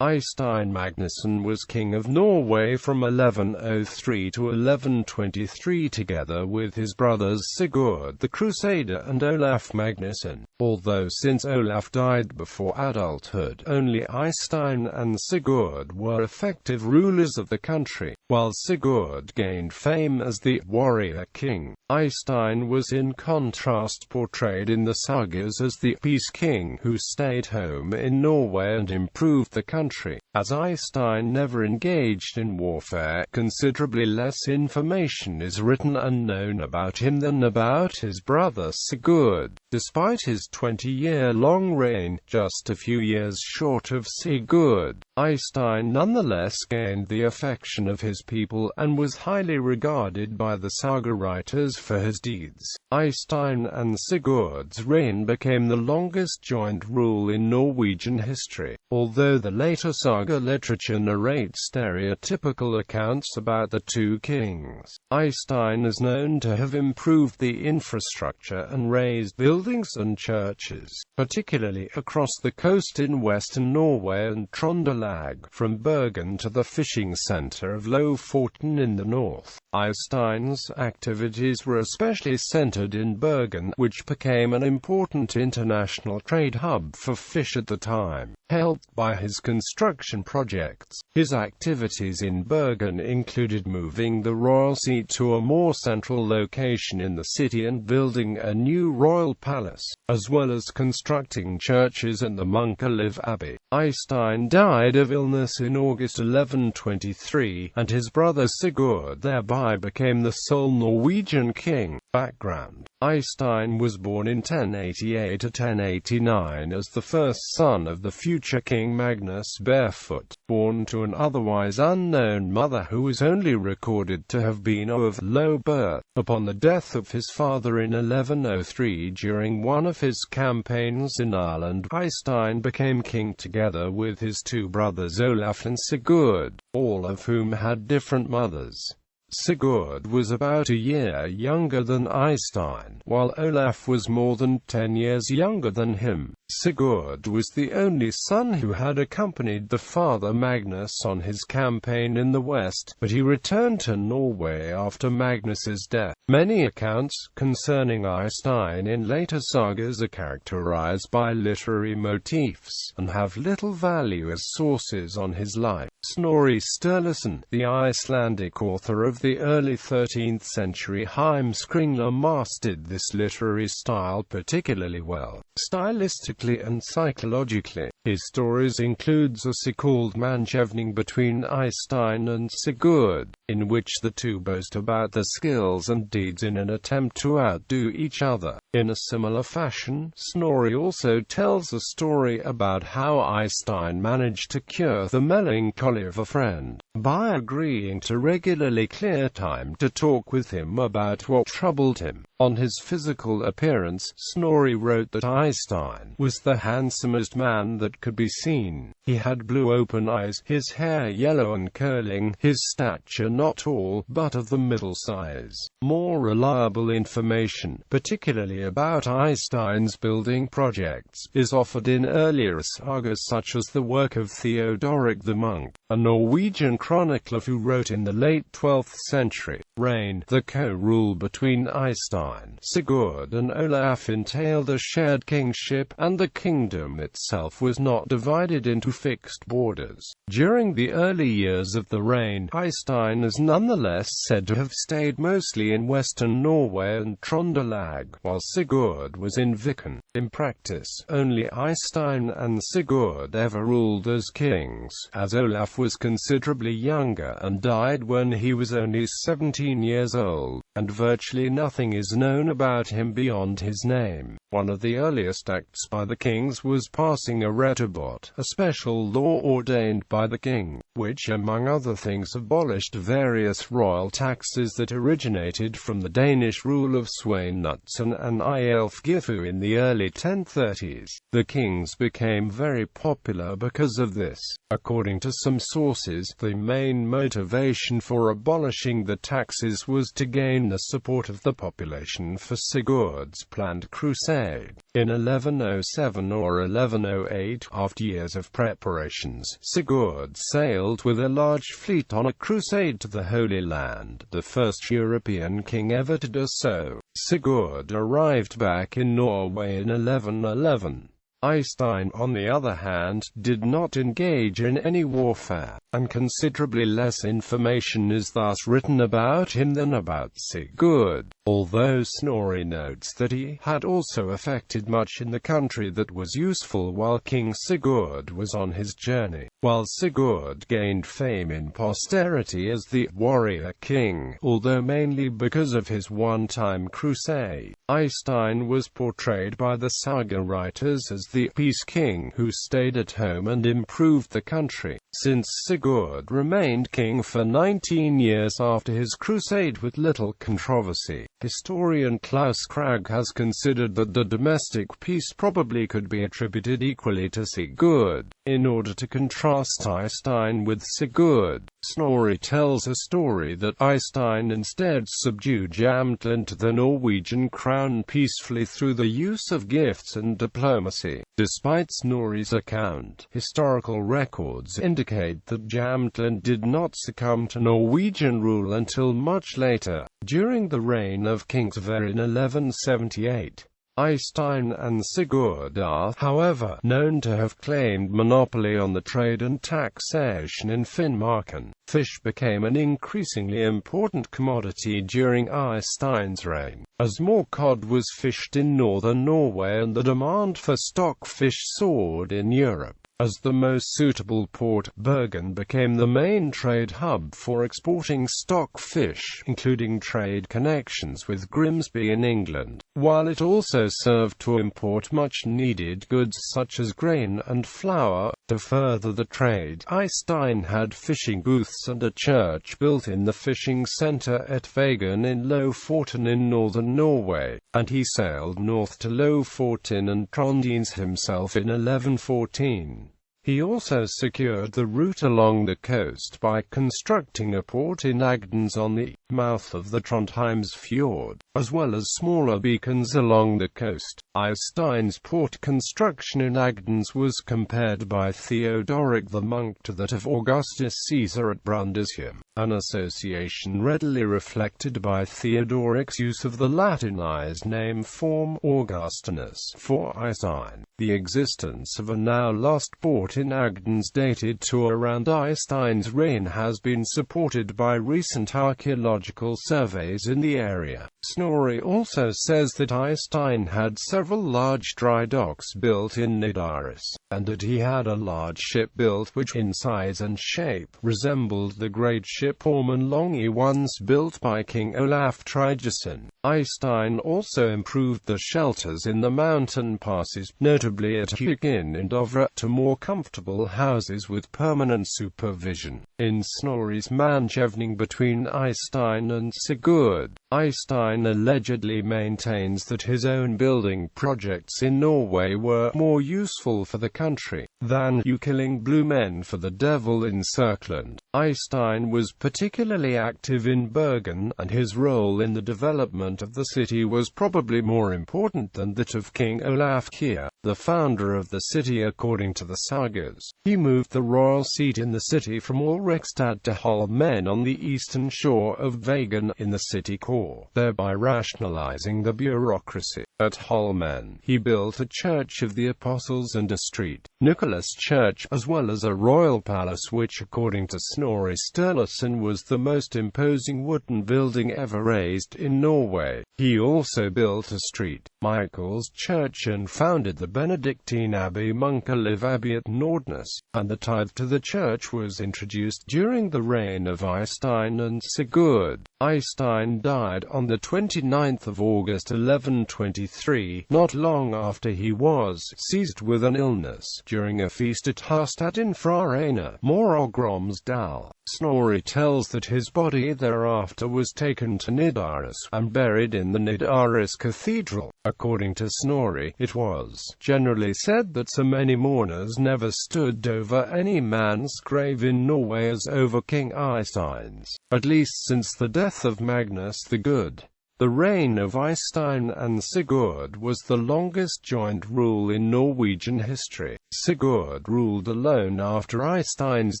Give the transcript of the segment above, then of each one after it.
Eystein Magnusson was King of Norway from 1103 to 1123 together with his brothers Sigurd the Crusader and Olaf Magnusson, although since Olaf died before adulthood, only Eystein and Sigurd were effective rulers of the country, while Sigurd gained fame as the warrior king. Eystein was in contrast portrayed in the sagas as the peace king who stayed home in Norway and improved the country. As Eystein never engaged in warfare, considerably less information is written and known about him than about his brother Sigurd. Despite his 20-year-long reign, just a few years short of Sigurd, Eystein nonetheless gained the affection of his people and was highly regarded by the saga writers for his deeds. Eystein and Sigurd's reign became the longest joint rule in Norwegian history, although the later saga literature narrates stereotypical accounts about the two kings. Eystein is known to have improved the infrastructure and raised buildings and churches, particularly across the coast in western Norway and Trøndelag, from Bergen to the fishing centre of Lofoten in the north. Eystein's activities were especially centered in Bergen, which became an important international trade hub for fish at the time. Helped by his construction projects, his activities in Bergen included moving the royal seat to a more central location in the city and building a new royal palace, as well as constructing churches and the Munkeliv Abbey. Eystein died of illness in August 1123, and his brother Sigurd thereby became the sole Norwegian king. Background: Eystein was born in 1088–1089 as the first son of the future King Magnus Barefoot, born to an otherwise unknown mother who was only recorded to have been of low birth. Upon the death of his father in 1103 during one of his campaigns in Ireland, Eystein became king together with his two brothers Olaf and Sigurd, all of whom had different mothers. Sigurd was about a year younger than Eystein, while Olaf was more than 10 years younger than him. Sigurd was the only son who had accompanied the father Magnus on his campaign in the west, but he returned to Norway after Magnus's death. Many accounts concerning Eystein in later sagas are characterized by literary motifs, and have little value as sources on his life. Snorri Sturluson, the Icelandic author of the early 13th century Heimskringla, mastered this literary style particularly well. Stylistically and psychologically, his stories includes a so-called manchevning between Eystein and Sigurd, in which the two boast about their skills and deeds in an attempt to outdo each other. In a similar fashion, Snorri also tells a story about how Eystein managed to cure the melancholy of a friend by agreeing to regularly clear time to talk with him about what troubled him. On his physical appearance, Snorri wrote that Eystein was the handsomest man that could be seen. He had blue open eyes, his hair yellow and curling, his stature not tall, but of the middle size. More reliable information, particularly about Eystein's building projects, is offered in earlier sagas such as the work of Theodoric the Monk, a Norwegian chronicler who wrote in the late 12th century. Reign: the co-rule between Eystein, Sigurd and Olaf entailed a shared kingship, and the kingdom itself was not divided into fixed borders. During the early years of the reign, Eystein is nonetheless said to have stayed mostly in western Norway and Trøndelag, while Sigurd was in Viken. In practice, only Eystein and Sigurd ever ruled as kings, as Olaf was considerably younger and died when he was only 17 years old, and virtually nothing is known about him beyond his name. One of the earliest acts by the kings was passing a retobot, a special law ordained by the king, which among other things abolished various royal taxes that originated from the Danish rule of Svein Knutsson and Eyjolf Gifu in the early 1030s. The kings became very popular because of this. According to some sources, the main motivation for abolishing the taxes was to gain the support of the population for Sigurd's planned crusade. crusade. In 1107 or 1108, after years of preparations, Sigurd sailed with a large fleet on a crusade to the Holy Land, the first European king ever to do so. Sigurd arrived back in Norway in 1111. Eystein, on the other hand, did not engage in any warfare, and considerably less information is thus written about him than about Sigurd, although Snorri notes that he had also effected much in the country that was useful while King Sigurd was on his journey. While Sigurd gained fame in posterity as the warrior king, although mainly because of his one-time crusade, Eystein was portrayed by the saga writers as the peace king who stayed at home and improved the country. Since Sigurd remained king for 19 years after his crusade with little controversy, historian Klaus Krag has considered that the domestic peace probably could be attributed equally to Sigurd. In order to contrast Eystein with Sigurd, Snorri tells a story that Eystein instead subdued Jämtland to the Norwegian crown peacefully through the use of gifts and diplomacy. Despite Snorri's account, historical records indicate that Jämtland did not succumb to Norwegian rule until much later, during the reign of King Sverre in 1178. Eystein and Sigurd are, however, known to have claimed monopoly on the trade and taxation in Finnmarken. Fish became an increasingly important commodity during Eystein's reign, as more cod was fished in northern Norway and the demand for stockfish soared in Europe. As the most suitable port, Bergen became the main trade hub for exporting stock fish, including trade connections with Grimsby in England, while it also served to import much-needed goods such as grain and flour. To further the trade, Eystein had fishing booths and a church built in the fishing centre at Vågen in Lofoten in northern Norway, and he sailed north to Lofoten and Trondheim himself in 1114. He also secured the route along the coast by constructing a port in Agdens on the mouth of the Trondheims fjord, as well as smaller beacons along the coast. Eystein's port construction in Agdens was compared by Theodoric the Monk to that of Augustus Caesar at Brundisium, an association readily reflected by Theodoric's use of the Latinized name form Augustinus for Eystein. The existence of a now-lost port in Agdens dated to around Eystein's reign has been supported by recent archaeological surveys in the area. Snorri also says that Eystein had several large dry docks built in Nidaros, and that he had a large ship built which in size and shape resembled the great ship Ormen Lange once built by King Olaf Tryggvason. Eystein also improved the shelters in the mountain passes, notably at Hugin and Dovre, to more comfortable houses with permanent supervision. In Snorri's Manchevning between Eystein and Sigurd, Eystein allegedly maintains that his own building projects in Norway were more useful for the country than killing blue men for the devil in Sørkland. Eystein was particularly active in Bergen, and his role in the development of the city was probably more important than that of King Olaf here, the founder of the city according to the sagas. He moved the royal seat in the city from Ulrikstad to Holmen on the eastern shore of Vågen in the city core, thereby rationalizing the bureaucracy. At Holmen, he built a church of the apostles and a street, Nicholas Church, as well as a royal palace which, according to Snorri Sturluson, was the most imposing wooden building ever raised in Norway. He also built a street, Michael's Church, and founded the Benedictine Abbey Munkeliv Abbey at Nordnes, and the tithe to the church was introduced during the reign of Eystein and Sigurd. Eystein died on the 29th of August 1123, not long after he was seized with an illness during a feast at Harstad in Frarena, Morogromsdal. Snorri tells that his body thereafter was taken to Nidaros and buried in the Nidaros Cathedral. According to Snorri, it was generally said that so many mourners never stood over any man's grave in Norway as over King Eystein's, at least since the death of Magnus the Good. The reign of Eystein and Sigurd was the longest joint rule in Norwegian history. Sigurd ruled alone after Eystein's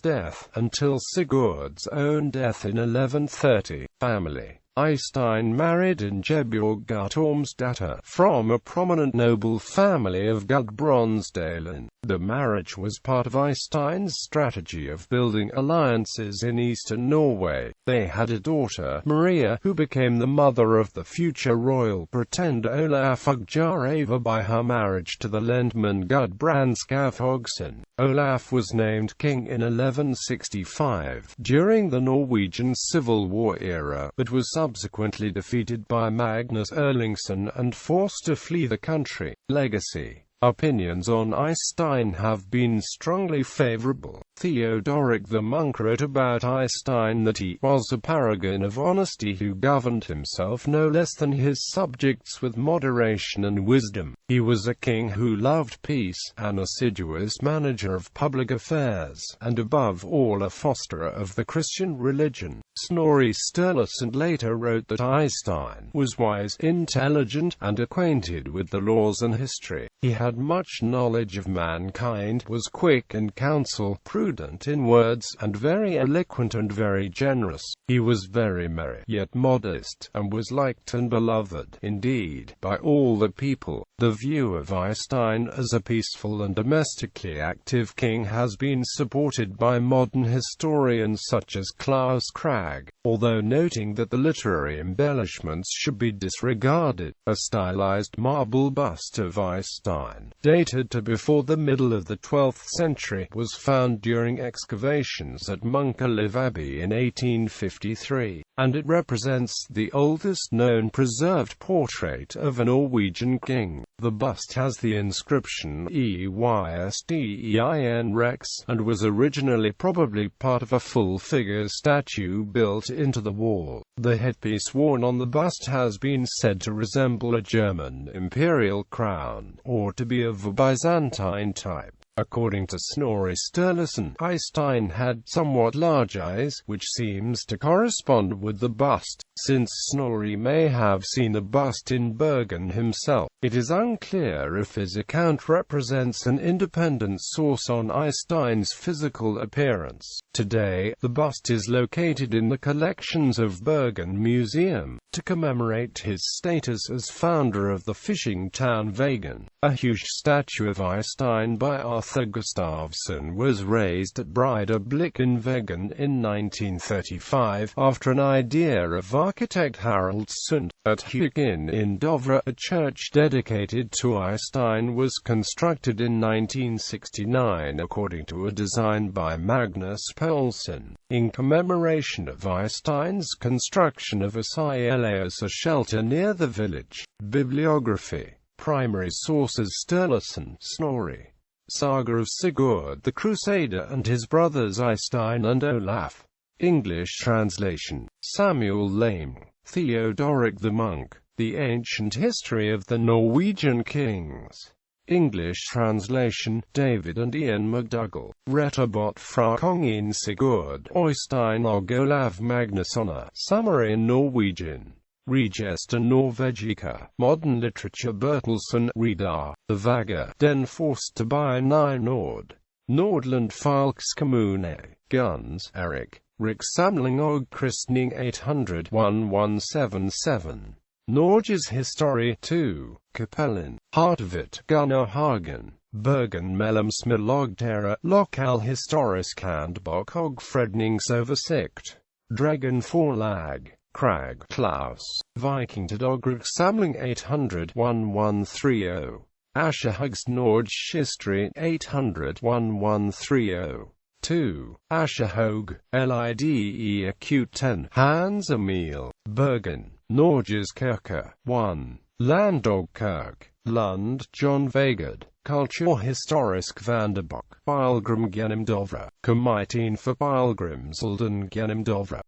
death, until Sigurd's own death in 1130. Family. Eystein married Ingebjorg Guttormsdatter from a prominent noble family of Gudbrandsdalen. The marriage was part of Eystein's strategy of building alliances in eastern Norway. They had a daughter, Maria, who became the mother of the future royal pretender Olaf Ugjarava by her marriage to the Lendman Gudbrandskafhogson. Olaf was named king in 1165, during the Norwegian Civil War era, but was subsequently defeated by Magnus Erlingsson and forced to flee the country. Legacy. Opinions on Eystein have been strongly favorable. Theodoric the monk wrote about Eystein that he was a paragon of honesty who governed himself no less than his subjects with moderation and wisdom. He was a king who loved peace, an assiduous manager of public affairs, and above all a fosterer of the Christian religion. Snorri Sturluson later wrote that Eystein was wise, intelligent, and acquainted with the laws and history. He had much knowledge of mankind, was quick in counsel, prudent in words, and very eloquent and very generous. He was very merry, yet modest, and was liked and beloved, indeed, by all the people. The view of Eystein as a peaceful and domestically active king has been supported by modern historians such as Claus Krag, although noting that the literary embellishments should be disregarded. A stylized marble bust of Eystein, dated to before the middle of the 12th century, was found during excavations at Munkelev Abbey in 1853, and it represents the oldest known preserved portrait of a Norwegian king. The bust has the inscription Eystein Rex, and was originally probably part of a full-figure statue built into the wall. The headpiece worn on the bust has been said to resemble a German imperial crown, or to be of a Byzantine type. According to Snorri Sturluson, Eystein had somewhat large eyes, which seems to correspond with the bust, since Snorri may have seen the bust in Bergen himself. It is unclear if his account represents an independent source on Eystein's physical appearance. Today, the bust is located in the collections of Bergen Museum. To commemorate his status as founder of the fishing town Vegen, a huge statue of Eystein by Arthur Gustavsson was raised at Breidablikk in Vegen in 1935, after an idea of architect Harald Sund. At Hugin in Dovre, a church dedicated to Eystein was constructed in 1969 according to a design by Magnus Poulsen, in commemoration of Eystein's construction of a a shelter near the village. Bibliography. Primary sources: Sturluson, Snorri. Saga of Sigurd the Crusader and his brothers Eystein and Olaf. English translation: Samuel Lame. Theodoric the monk. The Ancient History of the Norwegian Kings. English translation: David and Ian McDougall. Retterbot fra Kongen Sigurd.Eystein og Olaf Magnusson. Summary in Norwegian. Regester Norvegica. Modern Literature. Bertelsen, Reidar. The Vaga. Den Forste by Nord. Nordland Falkskommune. Guns, Erik. Rikssamling og Kristning 800-1177. Norges Historie 2. Kapellen. Hartvit, Gunnar Hagen. Bergen mellom Smilogtera. Lokalhistorisk handbok og fredningsoversikt. Dragon Forlag. Krag, Klaus. Vikingtid og Rikssamling 800-1130. Aschehoug's Norges History 800-1130. 2. Aschehoug, Lide Acute 10. Hans Emil. Bergen. Norges Kirke. 1. Landogkirk. Lund, John Vegard. Kulturhistorisk Vandebok. Pilgrim gennem Dovre. Committee for Pilgrimsholden gennem Dovre.